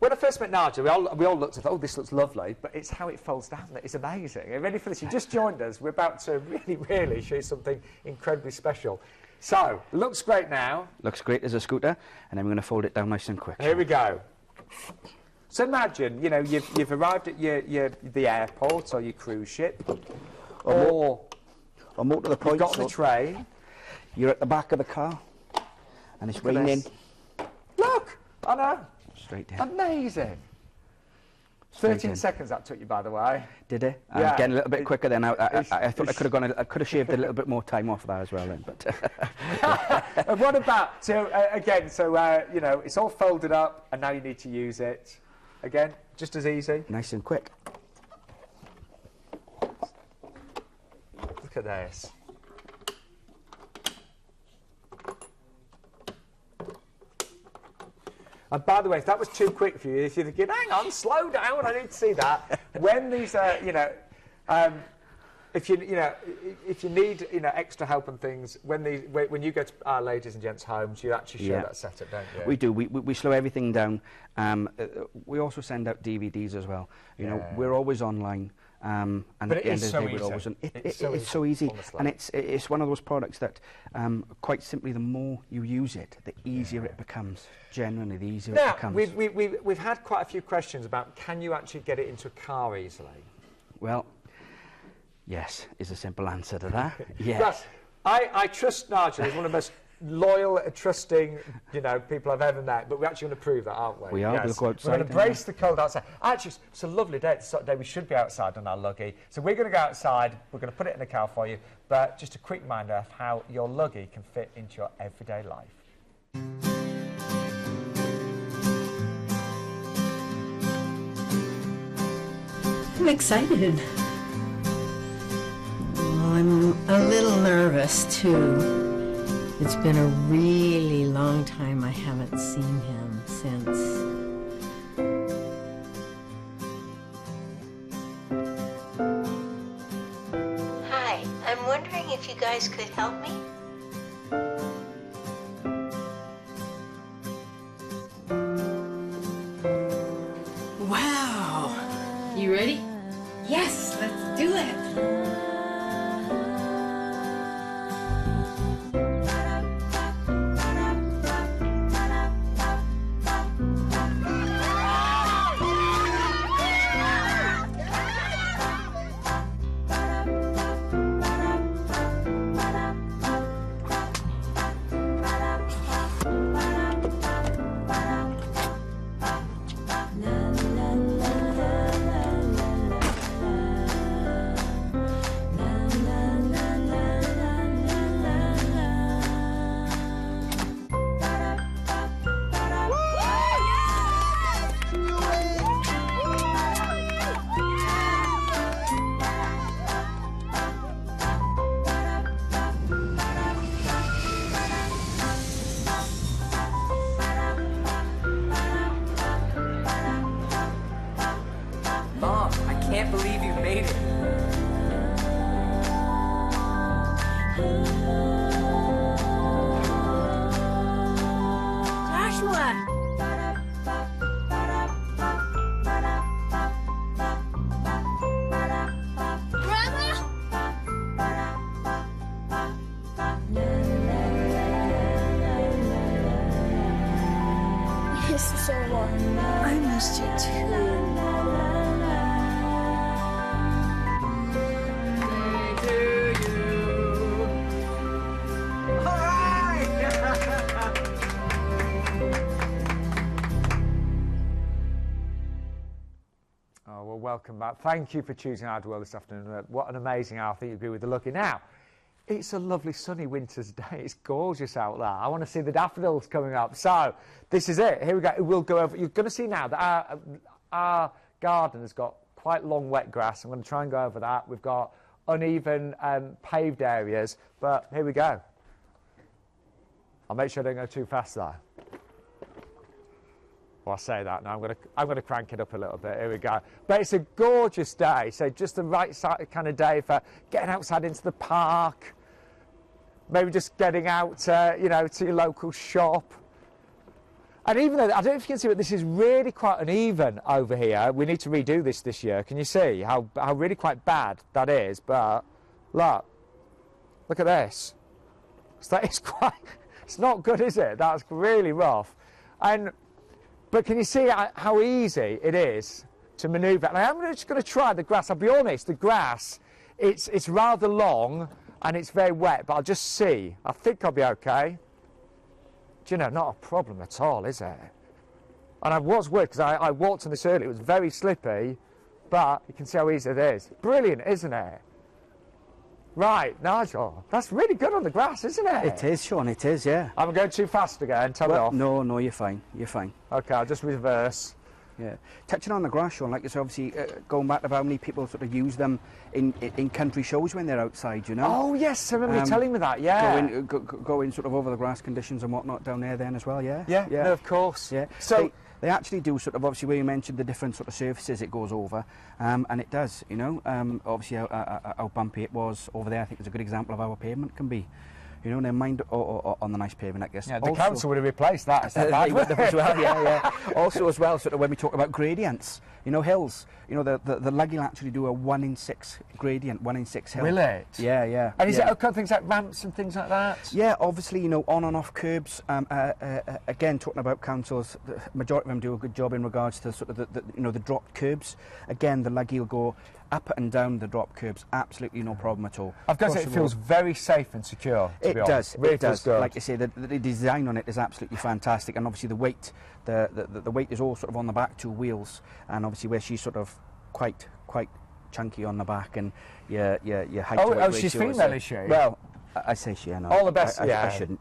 When I first met Nigel, we all looked at it, oh, this looks lovely, but it's how it folds down that is amazing. Are you ready for this? You just joined us. We're about to really show you something incredibly special. So, looks great now. Looks great as a scooter, and then we're going to fold it down nice and quick. Here we go. So imagine, you know, you've arrived at the airport or your cruise ship, or more to the point, you've got on the train. You're at the back of the car, and it's raining. Look! I know. Straight down. Amazing. 13 seconds that took you, by the way. Did it? Yeah. Getting a little bit quicker then. I thought I could have shaved a little bit more time off that as well then. But and what about, again, you know, it's all folded up and now you need to use it. Again, just as easy. Nice and quick. Look at this. And by the way, if that was too quick for you, if you're thinking, hang on, slow down, I need to see that. When these, you know, if you need, you know, extra help and things, when you go to our ladies and gents' homes, you actually show that setup, don't you? We do. We slow everything down. We also send out DVDs as well. You know, we're always online. And but at the end of the day, we're always on. It's so easy, and it's one of those products that, quite simply, the more you use it, the easier it becomes. Generally, the easier it becomes. We've had quite a few questions about, can you actually get it into a car easily? Well, yes is a simple answer to that. Yes. Yes. I trust Nigel. He's one of the most loyal, trusting, you know, people I've ever met. But we're actually going to prove that, aren't we? We are. Yes. We'll go outside. We're going to embrace the cold outside. Actually, it's a lovely day. It's a day we should be outside on our Luggy. So we're going to go outside. We're going to put it in the car for you. But just a quick reminder of how your Luggy can fit into your everyday life. I'm excited. Well, I'm a little nervous too. It's been a really long time I haven't seen him since. Hi, I'm wondering if you guys could help me. Wow! You ready? Yes, let's do it! Mom, I can't believe you made it. Joshua! Missed you so much. I missed you too. Oh, well, welcome back. Thank you for choosing Idleworld this afternoon. What an amazing hour. I think you agree with the Luggy. Now, it's a lovely sunny winter's day. It's gorgeous out there. I want to see the daffodils coming up. So, this is it. Here we go. We'll go over. You're going to see now that our garden has got quite long wet grass. I'm going to try and go over that. We've got uneven paved areas. But here we go. I'll make sure I don't go too fast though. Well, I say that now. I'm going to crank it up a little bit. Here we go. But it's a gorgeous day. So just the right kind of day for getting outside into the park. Maybe just getting out, you know, to your local shop. And even though, I don't know if you can see, but this is really quite uneven over here. We need to redo this year. Can you see how really quite bad that is? But look at this. So that is quite, it's not good, is it? That's really rough. But can you see how easy it is to manoeuvre? And I'm just going to try the grass. I'll be honest, the grass, it's rather long and it's very wet, but I'll just see. I think I'll be okay. Do you know, not a problem at all, is it? And I was worried because I walked on this earlier. It was very slippy, but you can see how easy it is. Brilliant, isn't it? Right, Nigel, that's really good on the grass, isn't it? It is, Sean, it is, yeah. I'm going too fast again, tell me off. No, you're fine, you're fine. OK, I'll just reverse. Yeah. Touching on the grass, Sean, like it's obviously going back to how many people sort of use them in country shows when they're outside, you know? Oh, yes, I remember you telling me that, yeah. Going sort of over the grass conditions and whatnot down there then as well, yeah? Yeah, no, of course. Yeah. So they actually do sort of, obviously, where you mentioned the different sort of surfaces it goes over, and it does, you know, obviously how bumpy it was over there, I think is a good example of how a pavement can be. You know, never mind on the nice pavement, I guess. Yeah, the council would have replaced that. They would have as well, yeah. Also as well, sort of when we talk about gradients, you know, hills, you know, the Luggy will actually do a 1 in 6 gradient, 1 in 6 hill. Will it? Yeah, yeah. And is it okay, things like ramps and things like that? Yeah, obviously, you know, on and off curbs. Again, talking about councils, the majority of them do a good job in regards to sort of the dropped curbs. Again, the Luggy will go up and down the drop curbs, absolutely no problem at all. I've got to say, it feels very safe and secure, to be honest. It does. Like I say, the design on it is absolutely fantastic, and obviously the weight, the weight is all sort of on the back 2 wheels, and obviously where she's sort of quite chunky on the back, and your height to weight ratio. She's female, is she? Well, I say she, I know. All the best, I shouldn't,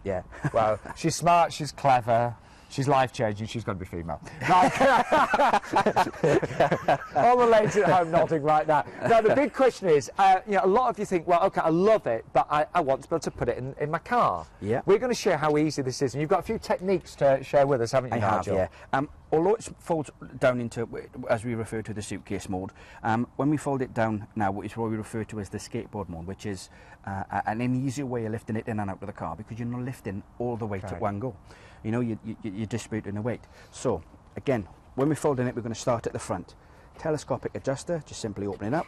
yeah. Well, she's smart, she's clever. She's life-changing. She's got to be female. Like, all the ladies at home nodding like that. Now, the big question is, you know, a lot of you think, well, OK, I love it, but I want to be able to put it in my car. Yeah. We're going to share how easy this is. And you've got a few techniques to share with us, haven't you, Nigel? I have, yeah. Although it folds down into, as we refer to, the suitcase mode, when we fold it down now, it's what we refer to as the skateboard mode, which is an easier way of lifting it in and out of the car, because you're not lifting all the weight at one go. You know, you're distributing the weight. So, again, when we're folding it, we're going to start at the front. Telescopic adjuster, just simply open it up,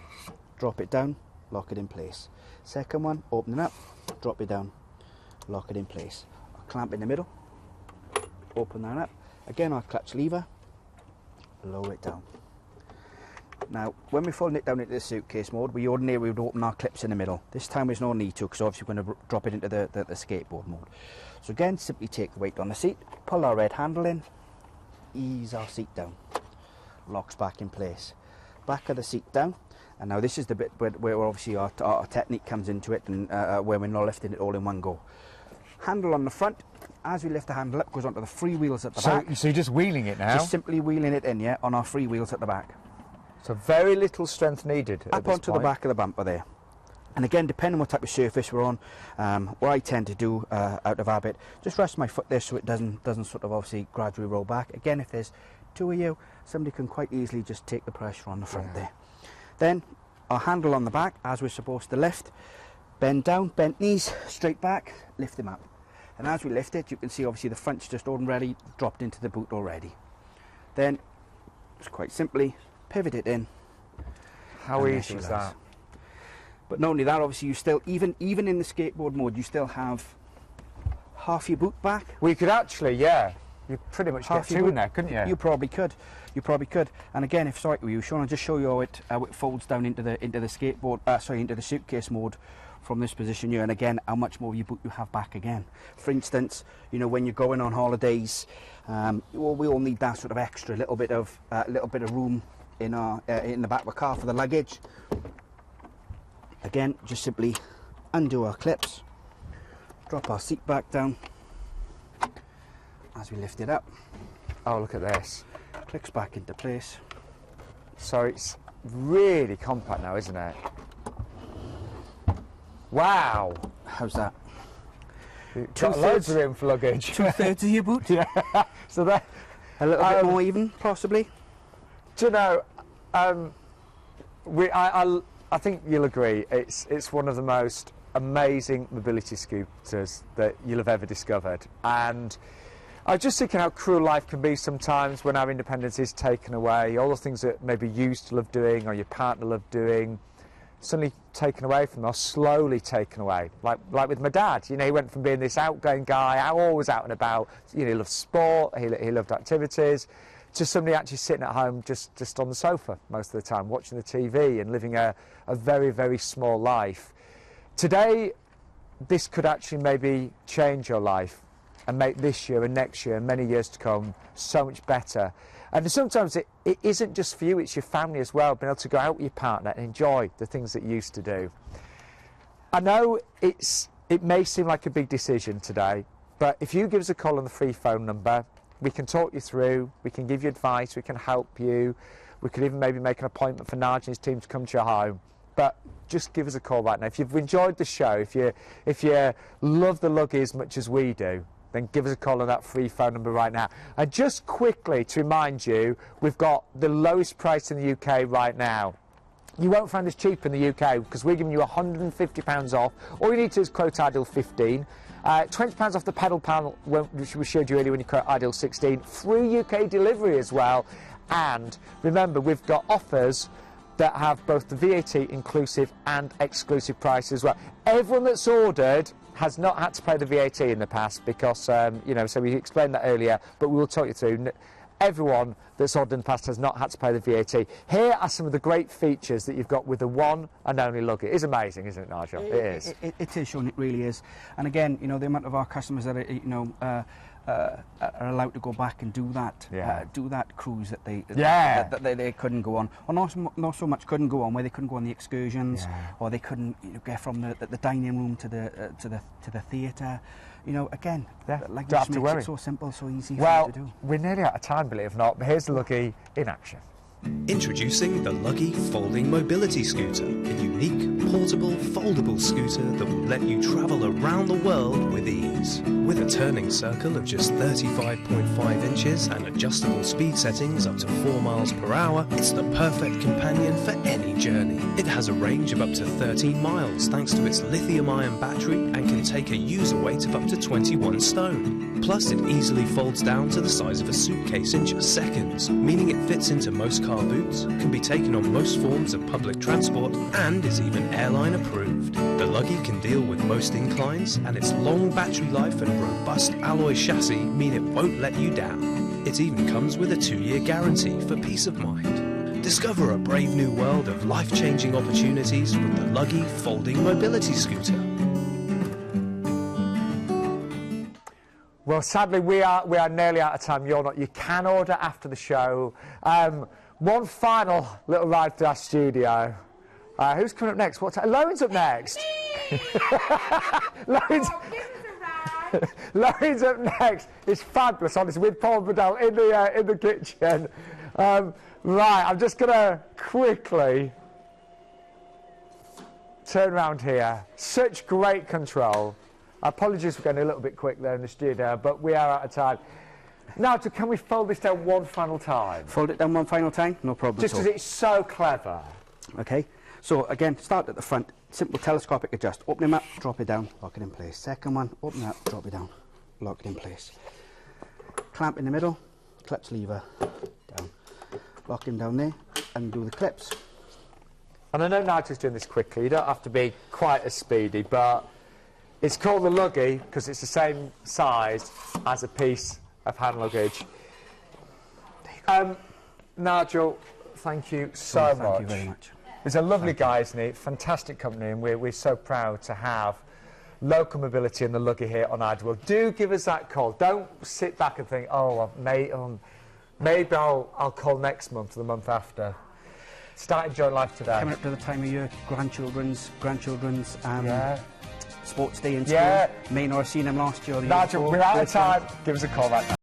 drop it down, lock it in place. Second one, open it up, drop it down, lock it in place. I'll clamp in the middle, open that up. Again, our clutch lever, lower it down. Now, when we're folding it down into the suitcase mode, we ordinarily would open our clips in the middle. This time there's no need to, because obviously we're going to drop it into the skateboard mode. So again, simply take the weight on the seat, pull our red handle in, ease our seat down, locks back in place. Back of the seat down, and now this is the bit where obviously our technique comes into it, and where we're not lifting it all in one go. Handle on the front. As we lift the handle up, goes onto the free wheels at the back. So you're just wheeling it now? Just simply wheeling it in, yeah, on our free wheels at the back. So very little strength needed at Up this onto point. the back of the bumper there. And again, depending on what type of surface we're on, what I tend to do out of habit, just rest my foot there so it doesn't sort of obviously gradually roll back. Again, if there's two of you, somebody can quite easily just take the pressure on the front there. Then our handle on the back, as we're supposed to lift, bend down, bent knees, straight back, lift them up. And as we lift it, you can see obviously the front's just already dropped into the boot already. Then, just quite simply, pivot it in. How easy was that? But not only that, obviously you still, even in the skateboard mode, you still have half your boot back. We could actually, yeah, you pretty much get two in there, couldn't you? You probably could. You probably could. And again, if it's all right with you, Sean, I'll just show you how it folds down into the skateboard, into the suitcase mode from this position here. And again, how much more you boot you have back again. For instance, you know, when you're going on holidays, we all need that sort of extra little bit of room in the back of a car for the luggage. Again, just simply undo our clips, drop our seat back down as we lift it up. Oh, look at this. Clicks back into place. So it's really compact now, isn't it? Wow. How's that? Got loads of room for luggage. 2/3 of your boot. Yeah. So that A little bit more even, possibly. Do you know? I think you'll agree. It's one of the most amazing mobility scooters that you'll have ever discovered. And I was just thinking how cruel life can be sometimes when our independence is taken away. All the things that maybe you used to love doing or your partner loved doing, suddenly taken away from us, slowly taken away. Like with my dad, you know, he went from being this outgoing guy, always out and about, you know, he loved sport, he loved activities, to somebody actually sitting at home just on the sofa most of the time, watching the TV and living a very, very small life. Today, this could actually maybe change your life and make this year and next year and many years to come so much better. And sometimes it isn't just for you, it's your family as well, being able to go out with your partner and enjoy the things that you used to do. I know it may seem like a big decision today, but if you give us a call on the free phone number, we can talk you through, we can give you advice, we can help you, we could even maybe make an appointment for Nigel and his team to come to your home. But just give us a call right now. If you've enjoyed the show, if you love the Luggy as much as we do, then give us a call on that free phone number right now. And just quickly to remind you, we've got the lowest price in the UK right now. You won't find us cheap in the UK because we're giving you £150 off. All you need to do is quote Ideal 15. £20 off the pedal panel, which we showed you earlier when you quote Ideal 16. Free UK delivery as well. And remember, we've got offers that have both the VAT inclusive and exclusive price as well. Everyone that's ordered has not had to pay the VAT in the past because, you know, so we explained that earlier, but we will talk you through. Everyone that's ordered in the past has not had to pay the VAT. Here are some of the great features that you've got with the one and only Luggy. It is amazing, isn't it, Nigel? It is. It is, Sean, it really is. And again, you know, the amount of our customers that are, you know, are allowed to go back and do that cruise that they couldn't go on, or not so much couldn't go on, where they couldn't go on the excursions, or they couldn't, you know, get from the dining room to the theatre. you know, again, Yeah, like don't have to makes worry. it so simple, so easy Well, for you to do. we're nearly out of time, believe it or not, but here's the Luggy in action. Introducing the Luggy folding mobility scooter, a unique, portable, foldable scooter that will let you travel around the world with ease. With a turning circle of just 35.5 inches and adjustable speed settings up to 4 miles per hour, it's the perfect companion for any journey. It has a range of up to 13 miles thanks to its lithium-ion battery and can take a user weight of up to 21 stone. Plus, it easily folds down to the size of a suitcase in just seconds, meaning it fits into most car boots, can be taken on most forms of public transport, and is even airline approved. The Luggy can deal with most inclines, and its long battery life and robust alloy chassis mean it won't let you down. It even comes with a 2-year guarantee for peace of mind. Discover a brave new world of life-changing opportunities with the Luggy folding mobility scooter. Well, sadly, we are nearly out of time. You're not. You can order after the show. One final little ride to our studio. Who's coming up next? Lauren's up next. Lauren's up next. It's fabulous, honestly, with Paul Bedell in the kitchen. Right, I'm just going to quickly turn around here. Such great control. Apologies for going a little bit quick there in the studio, but we are out of time. Now, can we fold this down one final time? Fold it down one final time? No problem Just at all. because it's so clever. Okay, so again, start at the front, simple telescopic adjust. Open him up, drop it down, lock it in place. Second one, open it up, drop it down, lock it in place. Clamp in the middle, clips lever, down. Lock him down there, undo the clips. And I know Nigel's doing this quickly, you don't have to be quite as speedy, but it's called the Luggy because it's the same size as a piece of hand luggage. Nigel, thank you so much. Thank you very much. He's a lovely guy, isn't he? Fantastic company, and we're so proud to have local mobility and the Luggy here on Idlewild. Do give us that call. Don't sit back and think, oh, maybe I'll call next month or the month after. Start enjoying life today. Coming up to the time of year, grandchildren's sports day in school. Yeah. May not have seen him last year or the year Nigel, before. we're out of time. Give us a call right now.